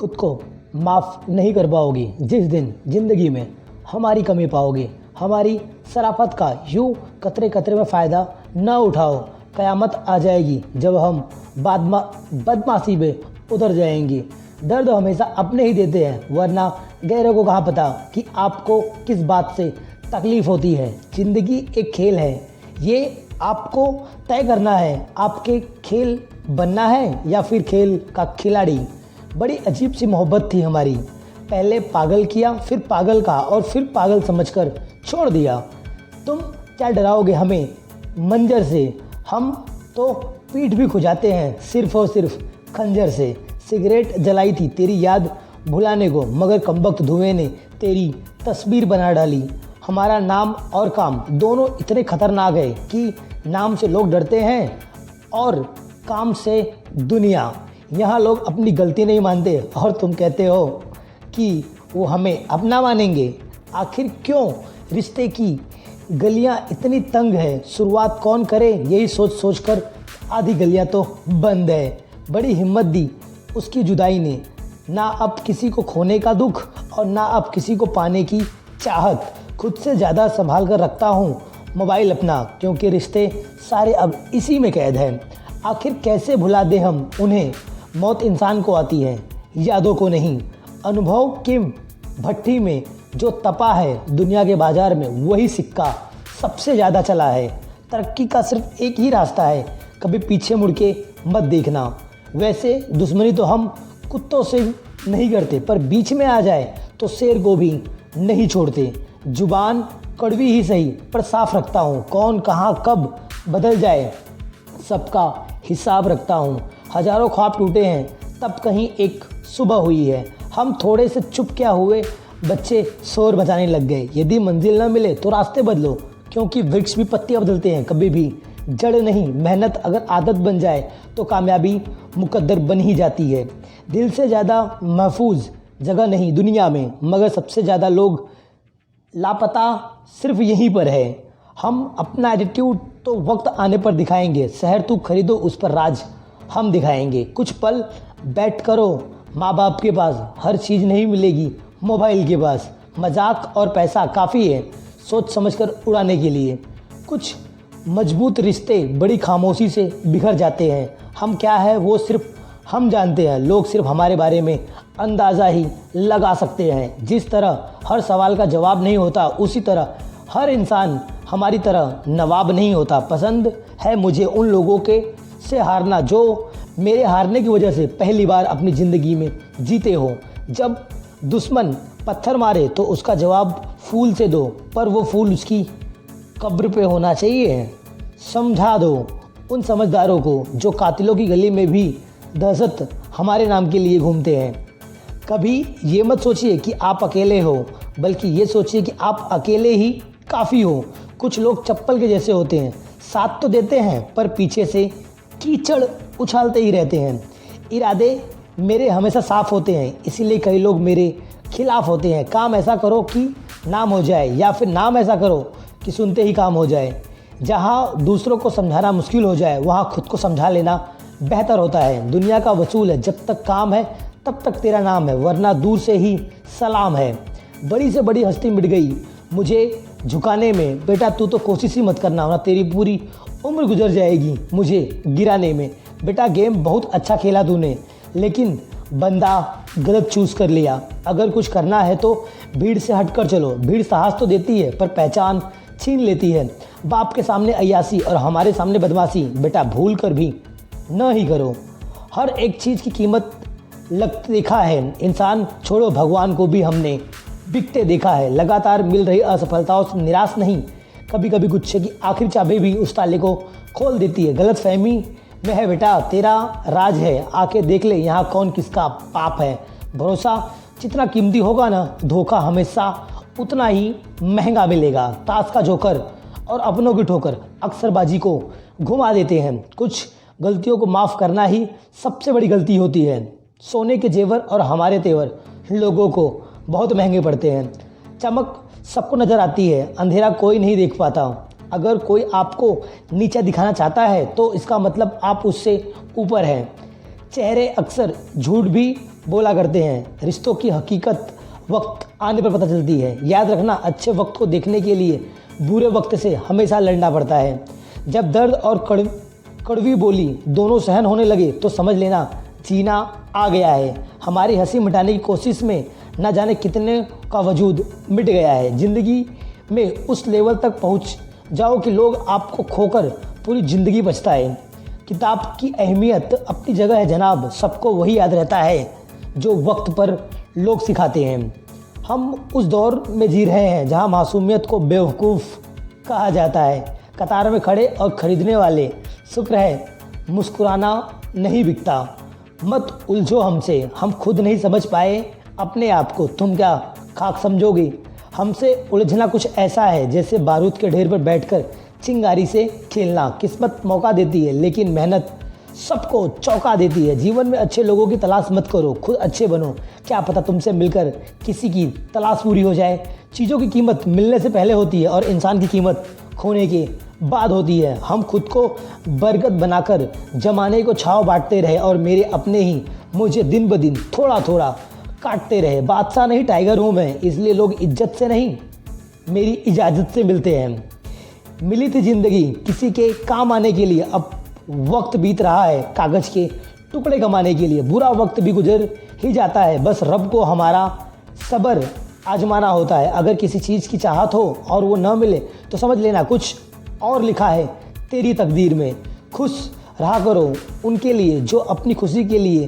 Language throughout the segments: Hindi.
खुद को माफ़ नहीं कर पाओगे जिस दिन ज़िंदगी में हमारी कमी पाओगे। हमारी शराफत का यूँ कतरे कतरे में फ़ायदा न उठाओ। क़यामत आ जाएगी जब हम बदमाशी में उतर जाएंगे। दर्द हमेशा अपने ही देते हैं, वरना गैरों को कहाँ पता कि आपको किस बात से तकलीफ़ होती है। ज़िंदगी एक खेल है, ये आपको तय करना है आपके खेल बनना है या फिर खेल का खिलाड़ी। बड़ी अजीब सी मोहब्बत थी हमारी, पहले पागल किया, फिर पागल कहा और फिर पागल समझकर छोड़ दिया। तुम क्या डराओगे हमें मंजर से, हम तो पीठ भी खुजाते हैं सिर्फ़ और सिर्फ खंजर से। सिगरेट जलाई थी तेरी याद भुलाने को, मगर कमबख्त धुएं ने तेरी तस्वीर बना डाली। हमारा नाम और काम दोनों इतने खतरनाक है कि नाम से लोग डरते हैं और काम से दुनिया। यहाँ लोग अपनी गलती नहीं मानते और तुम कहते हो कि वो हमें अपना मानेंगे। आखिर क्यों रिश्ते की गलियाँ इतनी तंग है, शुरुआत कौन करे यही सोच सोच कर आधी गलियाँ तो बंद है। बड़ी हिम्मत दी उसकी जुदाई ने, ना अब किसी को खोने का दुख और ना अब किसी को पाने की चाहत। खुद से ज़्यादा संभाल कर रखता हूँ मोबाइल अपना, क्योंकि रिश्ते सारे अब इसी में कैद हैं। आखिर कैसे भुला दे हम उन्हें, मौत इंसान को आती है यादों को नहीं। अनुभव की भट्टी में जो तपा है दुनिया के बाज़ार में, वही सिक्का सबसे ज़्यादा चला है। तरक्की का सिर्फ एक ही रास्ता है, कभी पीछे मुड़ के मत देखना। वैसे दुश्मनी तो हम कुत्तों से नहीं करते, पर बीच में आ जाए तो शेर को भी नहीं छोड़ते। जुबान कड़वी ही सही पर साफ रखता हूँ, कौन कहाँ कब बदल जाए सबका हिसाब रखता हूँ। हज़ारों ख्वाब टूटे हैं तब कहीं एक सुबह हुई है। हम थोड़े से चुप क्या हुए, बच्चे शोर मचाने लग गए। यदि मंजिल न मिले तो रास्ते बदलो, क्योंकि वृक्ष भी पत्तियाँ बदलते हैं, कभी भी जड़ नहीं। मेहनत अगर आदत बन जाए तो कामयाबी मुकद्दर बन ही जाती है। दिल से ज़्यादा महफूज जगह नहीं दुनिया में, मगर सबसे ज़्यादा लोग लापता सिर्फ यहीं पर है। हम अपना एटीट्यूड तो वक्त आने पर दिखाएंगे, शहर तू खरीदो उस पर राज हम दिखाएंगे। कुछ पल बैठ करो माँ बाप के पास, हर चीज़ नहीं मिलेगी मोबाइल के पास। मजाक और पैसा काफ़ी है सोच समझकर उड़ाने के लिए। कुछ मजबूत रिश्ते बड़ी खामोशी से बिखर जाते हैं। हम क्या है वो सिर्फ हम जानते हैं, लोग सिर्फ हमारे बारे में अंदाज़ा ही लगा सकते हैं। जिस तरह हर सवाल का जवाब नहीं होता, उसी तरह हर इंसान हमारी तरह नवाब नहीं होता। पसंद है मुझे उन लोगों के से हारना जो मेरे हारने की वजह से पहली बार अपनी ज़िंदगी में जीते हो। जब दुश्मन पत्थर मारे तो उसका जवाब फूल से दो, पर वो फूल उसकी कब्र पे होना चाहिए। समझा दो उन समझदारों को जो कातिलों की गली में भी दहशत हमारे नाम के लिए घूमते हैं। कभी ये मत सोचिए कि आप अकेले हो, बल्कि ये सोचिए कि आप अकेले ही काफ़ी हो। कुछ लोग चप्पल के जैसे होते हैं, साथ तो देते हैं पर पीछे से कीचड़ उछालते ही रहते हैं। इरादे मेरे हमेशा साफ होते हैं, इसीलिए कई लोग मेरे खिलाफ होते हैं। काम ऐसा करो कि नाम हो जाए, या फिर नाम ऐसा करो कि सुनते ही काम हो जाए। जहाँ दूसरों को समझाना मुश्किल हो जाए, वहाँ खुद को समझा लेना बेहतर होता है। दुनिया का वसूल है, जब तक काम है तब तक तेरा नाम है, वरना दूर से ही सलाम है। बड़ी से बड़ी हस्ती मिट गई मुझे झुकाने में, बेटा तू तो कोशिश ही मत करना, वरना तेरी पूरी उम्र गुजर जाएगी मुझे गिराने में। बेटा गेम बहुत अच्छा खेला तूने, लेकिन बंदा गलत चूज़ कर लिया। अगर कुछ करना है तो भीड़ से हट कर चलो। भीड़ साहस तो देती है पर पहचान छीन लेती है। बाप के सामने अय्यासी और हमारे सामने बदमाशी बेटा भूल कर भी न ही करो। हर एक चीज़ की कीमत लगते देखा है, इंसान छोड़ो भगवान को भी हमने बिकते देखा है। लगातार मिल रही असफलताओं से निराश नहीं, कभी कभी गुच्छे की आखिरी चाबी भी उस ताले को खोल देती है। गलत फहमी में है बेटा तेरा राज है, आके देख ले यहाँ कौन किसका पाप है। भरोसा जितना कीमती होगा ना, धोखा हमेशा उतना ही महंगा मिलेगा। ताश का जोकर और अपनों की ठोकर अक्सर बाजी को घुमा देते हैं। कुछ गलतियों को माफ़ करना ही सबसे बड़ी गलती होती है। सोने के जेवर और हमारे तेवर लोगों को बहुत महंगे पड़ते हैं। चमक सबको नज़र आती है, अंधेरा कोई नहीं देख पाता। अगर कोई आपको नीचा दिखाना चाहता है तो इसका मतलब आप उससे ऊपर हैं। चेहरे अक्सर झूठ भी बोला करते हैं। रिश्तों की हकीकत वक्त आने पर पता चलती है। याद रखना, अच्छे वक्त को देखने के लिए बुरे वक्त से हमेशा लड़ना पड़ता है। जब दर्द और कड़वी बोली दोनों सहन होने लगे तो समझ लेना जीना आ गया है। हमारी हंसी मिटाने की कोशिश में न जाने कितने का वजूद मिट गया है। ज़िंदगी में उस लेवल तक पहुंच जाओ कि लोग आपको खोकर पूरी ज़िंदगी पछताए। किताब की अहमियत अपनी जगह है जनाब, सबको वही याद रहता है जो वक्त पर लोग सिखाते हैं। हम उस दौर में जी रहे हैं जहां मासूमियत को बेवकूफ़ कहा जाता है। कतार में खड़े और ख़रीदने वाले, शुक्र है मुस्कुराना नहीं बिकता। मत उलझो हमसे, हम खुद नहीं समझ पाए अपने आप को, तुम क्या खाक समझोगे। हमसे उलझना कुछ ऐसा है जैसे बारूद के ढेर पर बैठकर चिंगारी से खेलना। किस्मत मौका देती है लेकिन मेहनत सबको चौंका देती है। जीवन में अच्छे लोगों की तलाश मत करो, खुद अच्छे बनो। क्या पता तुमसे मिलकर किसी की तलाश पूरी हो जाए। चीज़ों की कीमत मिलने से पहले होती है और इंसान की कीमत खोने के बाद होती है। हम खुद को बरगद बनाकर जमाने को छाव बांटते रहे और मेरे अपने ही मुझे दिन ब दिन थोड़ा थोड़ा काटते रहे। बादशाह नहीं टाइगर हूँ मैं, इसलिए लोग इज्जत से नहीं मेरी इजाज़त से मिलते हैं। मिली थी ज़िंदगी किसी के काम आने के लिए, अब वक्त बीत रहा है कागज़ के टुकड़े कमाने के लिए। बुरा वक्त भी गुजर ही जाता है, बस रब को हमारा सब्र आजमाना होता है। अगर किसी चीज़ की चाहत हो और वो न मिले तो समझ लेना कुछ और लिखा है तेरी तकदीर में। खुश रहा करो उनके लिए जो अपनी खुशी के लिए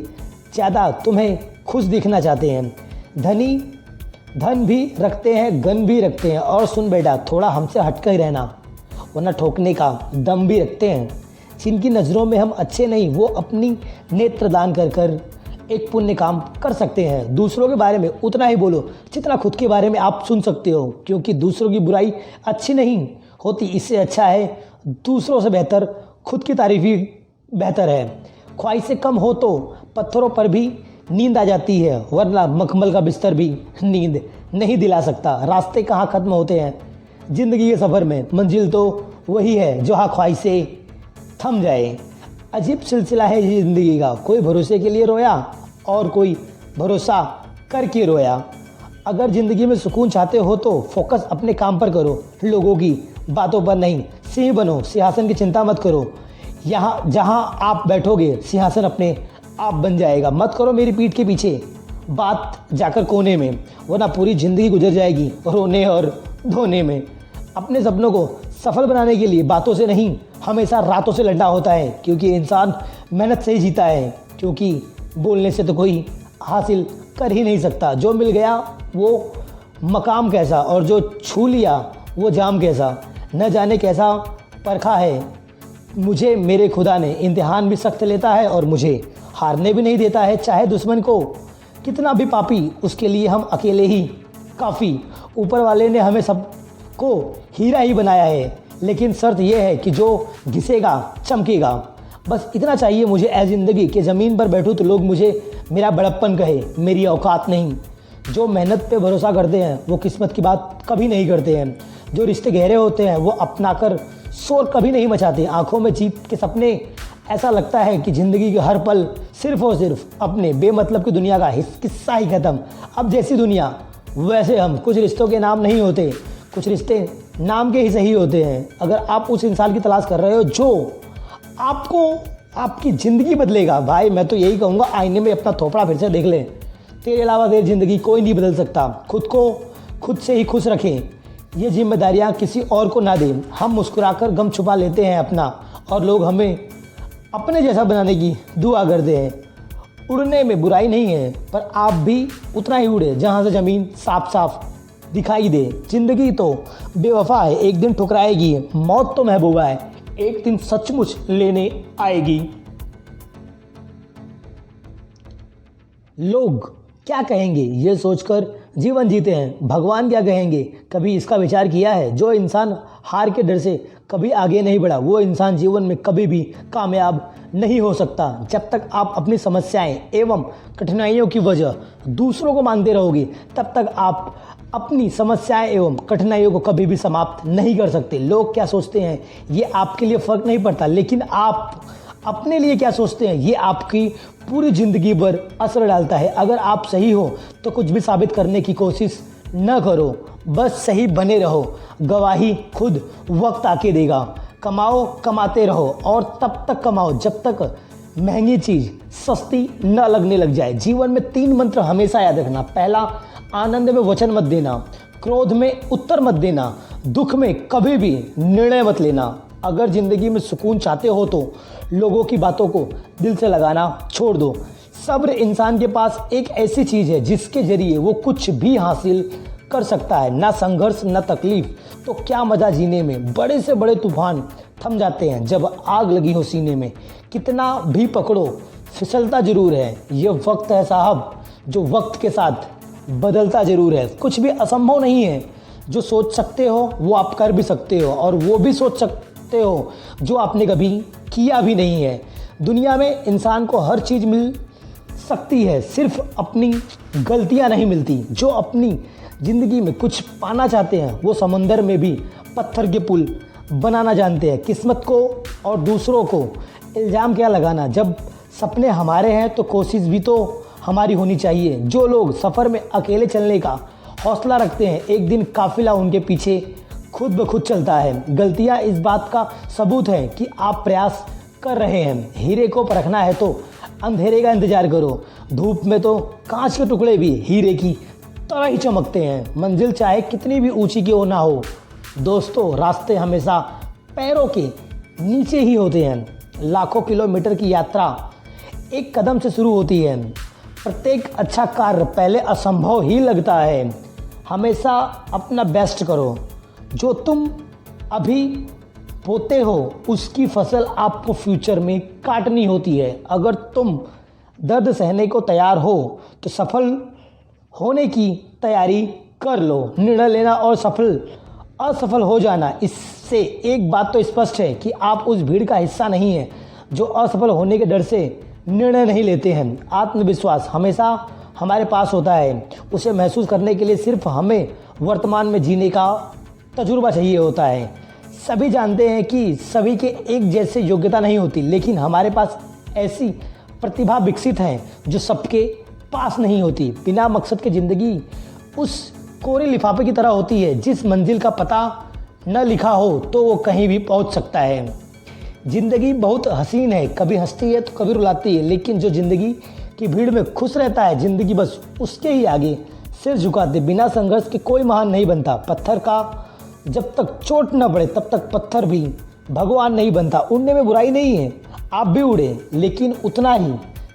ज़्यादा तुम्हें खुश दिखना चाहते हैं। धनी धन भी रखते हैं, गन भी रखते हैं, और सुन बेटा थोड़ा हमसे हटकर ही रहना वरना ठोकने का दम भी रखते हैं। जिनकी नज़रों में हम अच्छे नहीं, वो अपनी नेत्र दान कर कर एक पुण्य काम कर सकते हैं। दूसरों के बारे में उतना ही बोलो जितना खुद के बारे में आप सुन सकते हो, क्योंकि दूसरों की बुराई अच्छी नहीं होती। इससे अच्छा है दूसरों से बेहतर खुद की तारीफ ही बेहतर है। ख्वाहिशें कम हो तो पत्थरों पर भी नींद आ जाती है, वरना मखमल का बिस्तर भी नींद नहीं दिला सकता। रास्ते कहाँ ख़त्म होते हैं ज़िंदगी के सफ़र में, मंजिल तो वही है जहाँ ख्वाहिशें थम जाए। अजीब सिलसिला है ये ज़िंदगी का, कोई भरोसे के लिए रोया और कोई भरोसा करके रोया। अगर ज़िंदगी में सुकून चाहते हो तो फोकस अपने काम पर करो, लोगों की बातों पर नहीं। सिंह बनो, सिंहासन की चिंता मत करो। यहाँ जहाँ आप बैठोगे सिंहासन अपने आप बन जाएगा। मत करो मेरी पीठ के पीछे बात जाकर कोने में, वरना पूरी ज़िंदगी गुजर जाएगी रोने और धोने में। अपने सपनों को सफल बनाने के लिए बातों से नहीं हमेशा रातों से लड़ना होता है, क्योंकि इंसान मेहनत से ही जीता है। क्योंकि बोलने से तो कोई हासिल कर ही नहीं सकता। जो मिल गया वो मकाम कैसा और जो छू लिया वो जाम कैसा, न जाने कैसा परखा है मुझे मेरे खुदा ने। इम्तिहान भी सख्त लेता है और मुझे हारने भी नहीं देता है। चाहे दुश्मन को कितना भी पापी, उसके लिए हम अकेले ही काफ़ी। ऊपर वाले ने हमें सबको हीरा ही बनाया है, लेकिन शर्त यह है कि जो घिसेगा चमकेगा। बस इतना चाहिए मुझे ऐ ज़िंदगी कि ज़मीन पर बैठूँ तो लोग मुझे मेरा बड़प्पन कहे, मेरी औकात नहीं। जो मेहनत पे भरोसा करते हैं वो किस्मत की बात कभी नहीं करते हैं। जो रिश्ते गहरे होते हैं वो अपना कर शोर कभी नहीं मचाते। आंखों में जीत के सपने, ऐसा लगता है कि ज़िंदगी के हर पल सिर्फ़ और सिर्फ अपने बेमतलब की दुनिया का किस्सा ही ख़त्म। अब जैसी दुनिया वैसे हम। कुछ रिश्तों के नाम नहीं होते, कुछ रिश्ते नाम के ही सही होते हैं। अगर आप उस इंसान की तलाश कर रहे हो जो आपको आपकी ज़िंदगी बदलेगा, भाई मैं तो यही कहूँगा आईने में अपना थोपड़ा फिर से देख लें। तेरे अलावा तेरी ज़िंदगी कोई नहीं बदल सकता। खुद को खुद से ही खुश रखें, ये जिम्मेदारियाँ किसी और को ना दें। हम मुस्कुराकर गम छुपा लेते हैं अपना, और लोग हमें अपने जैसा बनाने की दुआ करते हैं। उड़ने में बुराई नहीं है, पर आप भी उतना ही उड़े जहाँ से ज़मीन साफ साफ दिखाई दे। ज़िंदगी तो बेवफा है, एक दिन ठुकराएगी। मौत तो महबूबा है, एक दिन सचमुच लेने आएगी। लोग क्या कहेंगे ये सोचकर जीवन जीते हैं, भगवान क्या कहेंगे कभी इसका विचार किया है। जो इंसान हार के डर से कभी आगे नहीं बढ़ा वो इंसान जीवन में कभी भी कामयाब नहीं हो सकता। जब तक आप अपनी समस्याएं एवं कठिनाइयों की वजह दूसरों को मानते रहोगे तब तक आप अपनी समस्याएं एवं कठिनाइयों को कभी भी समाप्त नहीं कर सकते। लोग क्या सोचते हैं ये आपके लिए फ़र्क नहीं पड़ता, लेकिन आप अपने लिए क्या सोचते हैं ये आपकी पूरी ज़िंदगी पर असर डालता है। अगर आप सही हो तो कुछ भी साबित करने की कोशिश न करो, बस सही बने रहो। गवाही खुद वक्त आके देगा। कमाओ, कमाते रहो और तब तक कमाओ जब तक महंगी चीज़ सस्ती न लगने लग जाए। जीवन में 3 मंत्र हमेशा याद रखना। पहला, आनंद में वचन मत देना, क्रोध में उत्तर मत देना, दुख में कभी भी निर्णय मत लेना। अगर ज़िंदगी में सुकून चाहते हो तो लोगों की बातों को दिल से लगाना छोड़ दो। सब्र इंसान के पास एक ऐसी चीज़ है जिसके ज़रिए वो कुछ भी हासिल कर सकता है। ना संघर्ष न तकलीफ तो क्या मज़ा जीने में। बड़े से बड़े तूफान थम जाते हैं जब आग लगी हो सीने में। कितना भी पकड़ो फिसलता ज़रूर है। ये वक्त है साहब जो वक्त के साथ बदलता ज़रूर है। कुछ भी असंभव नहीं है। जो सोच सकते हो वो आप कर भी सकते हो, और वो भी सोच सकते हो जो आपने कभी किया भी नहीं है। दुनिया में इंसान को हर चीज़ मिल सकती है, सिर्फ अपनी गलतियां नहीं मिलती। जो अपनी ज़िंदगी में कुछ पाना चाहते हैं वो समंदर में भी पत्थर के पुल बनाना जानते हैं। किस्मत को और दूसरों को इल्ज़ाम क्या लगाना। जब सपने हमारे हैं तो कोशिश भी तो हमारी होनी चाहिए। जो लोग सफ़र में अकेले चलने का हौसला रखते हैं, एक दिन काफिला उनके पीछे खुद ब खुद चलता है। गलतियां इस बात का सबूत है कि आप प्रयास कर रहे हैं। हीरे को परखना है तो अंधेरे का इंतजार करो। धूप में तो कांच के टुकड़े भी हीरे की तरह ही चमकते हैं। मंजिल चाहे कितनी भी ऊंची क्यों ना हो दोस्तों, रास्ते हमेशा पैरों के नीचे ही होते हैं। लाखों किलोमीटर की यात्रा एक कदम से शुरू होती है। प्रत्येक अच्छा कार्य पहले असंभव ही लगता है। हमेशा अपना बेस्ट करो। जो तुम अभी बोते हो उसकी फसल आपको फ्यूचर में काटनी होती है। अगर तुम दर्द सहने को तैयार हो तो सफल होने की तैयारी कर लो। निर्णय लेना और असफल हो जाना, इससे एक बात तो स्पष्ट है कि आप उस भीड़ का हिस्सा नहीं हैं जो असफल होने के डर से निर्णय नहीं लेते हैं। आत्मविश्वास हमेशा हमारे पास होता है। उसे महसूस करने के लिए सिर्फ हमें वर्तमान में जीने का तजुर्बा चाहिए होता है। सभी जानते हैं कि सभी के एक जैसे योग्यता नहीं होती, लेकिन हमारे पास ऐसी प्रतिभा विकसित है जो सबके पास नहीं होती। बिना मकसद के ज़िंदगी उस कोरे लिफाफे की तरह होती है जिस मंजिल का पता न लिखा हो तो वो कहीं भी पहुंच सकता है। ज़िंदगी बहुत हसीन है, कभी हंसती है तो कभी रुलाती है, लेकिन जो ज़िंदगी की भीड़ में खुश रहता है ज़िंदगी बस उसके ही आगे सिर झुका दे। बिना संघर्ष के कोई महान नहीं बनता। पत्थर का जब तक चोट न पड़े तब तक पत्थर भी भगवान नहीं बनता। उड़ने में बुराई नहीं है, आप भी उड़े, लेकिन उतना ही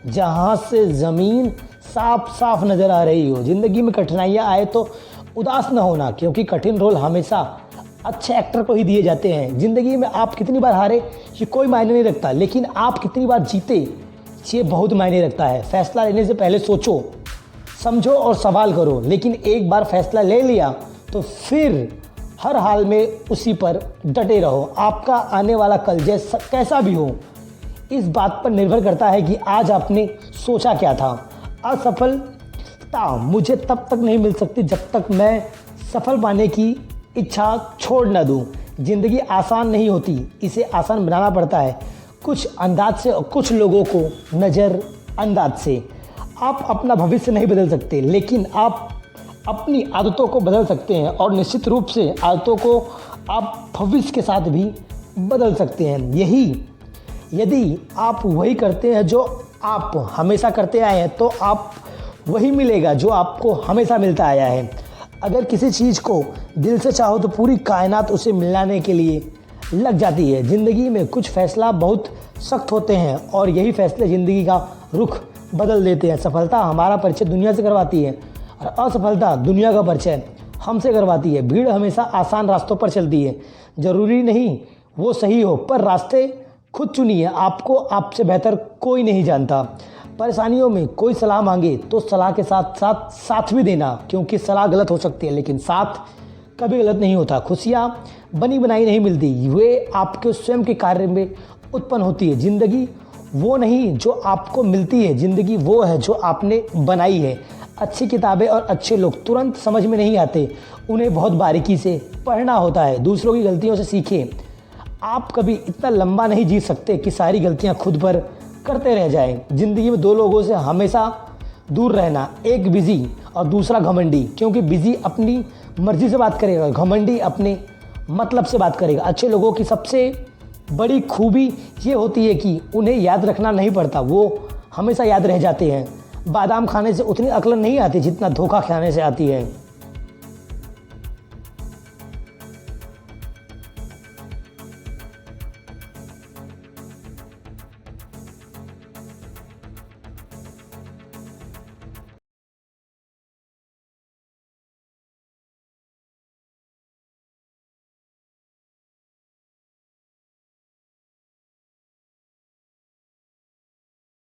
जहाँ से ज़मीन साफ साफ नज़र आ रही हो। ज़िंदगी में कठिनाइयाँ आए तो उदास न होना, क्योंकि कठिन रोल हमेशा अच्छे एक्टर को ही दिए जाते हैं। ज़िंदगी में आप कितनी बार हारे ये कोई मायने नहीं रखता, लेकिन आप कितनी बार जीते ये बहुत मायने रखता है। फैसला लेने से पहले सोचो, समझो और सवाल करो, लेकिन एक बार फैसला ले लिया तो फिर हर हाल में उसी पर डटे रहो। आपका आने वाला कल जैसा कैसा भी हो इस बात पर निर्भर करता है कि आज आपने सोचा क्या था। असफलता मुझे तब तक नहीं मिल सकती जब तक मैं सफल पाने की इच्छा छोड़ न दूँ। ज़िंदगी आसान नहीं होती, इसे आसान बनाना पड़ता है, कुछ अंदाज से और कुछ लोगों को नज़र अंदाज से। आप अपना भविष्य नहीं बदल सकते, लेकिन आप अपनी आदतों को बदल सकते हैं, और निश्चित रूप से आदतों को आप भविष्य के साथ भी बदल सकते हैं। यदि आप वही करते हैं जो आप हमेशा करते आए हैं तो आप वही मिलेगा जो आपको हमेशा मिलता आया है। अगर किसी चीज़ को दिल से चाहो तो पूरी कायनात उसे मिलाने के लिए लग जाती है। ज़िंदगी में कुछ फैसला बहुत सख्त होते हैं और यही फैसले ज़िंदगी का रुख बदल देते हैं। सफलता हमारा परिचय दुनिया से करवाती है और असफलता दुनिया का परिचय हमसे करवाती है। भीड़ हमेशा आसान रास्तों पर चलती है, ज़रूरी नहीं वो सही हो, पर रास्ते खुद चुनिए। आपको आपसे बेहतर कोई नहीं जानता। परेशानियों में कोई सलाह मांगे तो सलाह के साथ साथ साथ भी देना, क्योंकि सलाह गलत हो सकती है लेकिन साथ कभी गलत नहीं होता। खुशियाँ बनी बनाई नहीं मिलती, वे आपके स्वयं के कार्य में उत्पन्न होती है। ज़िंदगी वो नहीं जो आपको मिलती है, ज़िंदगी वो है जो आपने बनाई है। अच्छी किताबें और अच्छे लोग तुरंत समझ में नहीं आते, उन्हें बहुत बारीकी से पढ़ना होता है। दूसरों की गलतियों से सीखें, आप कभी इतना लंबा नहीं जी सकते कि सारी गलतियां खुद पर करते रह जाएं। ज़िंदगी में दो लोगों से हमेशा दूर रहना, एक बिज़ी और दूसरा घमंडी, क्योंकि बिज़ी अपनी मर्ज़ी से बात करेगा, घमंडी अपने मतलब से बात करेगा। अच्छे लोगों की सबसे बड़ी खूबी ये होती है कि उन्हें याद रखना नहीं पड़ता, वो हमेशा याद रह जाते हैं। बादाम खाने से उतनी अक्ल नहीं आती जितना धोखा खाने से आती है।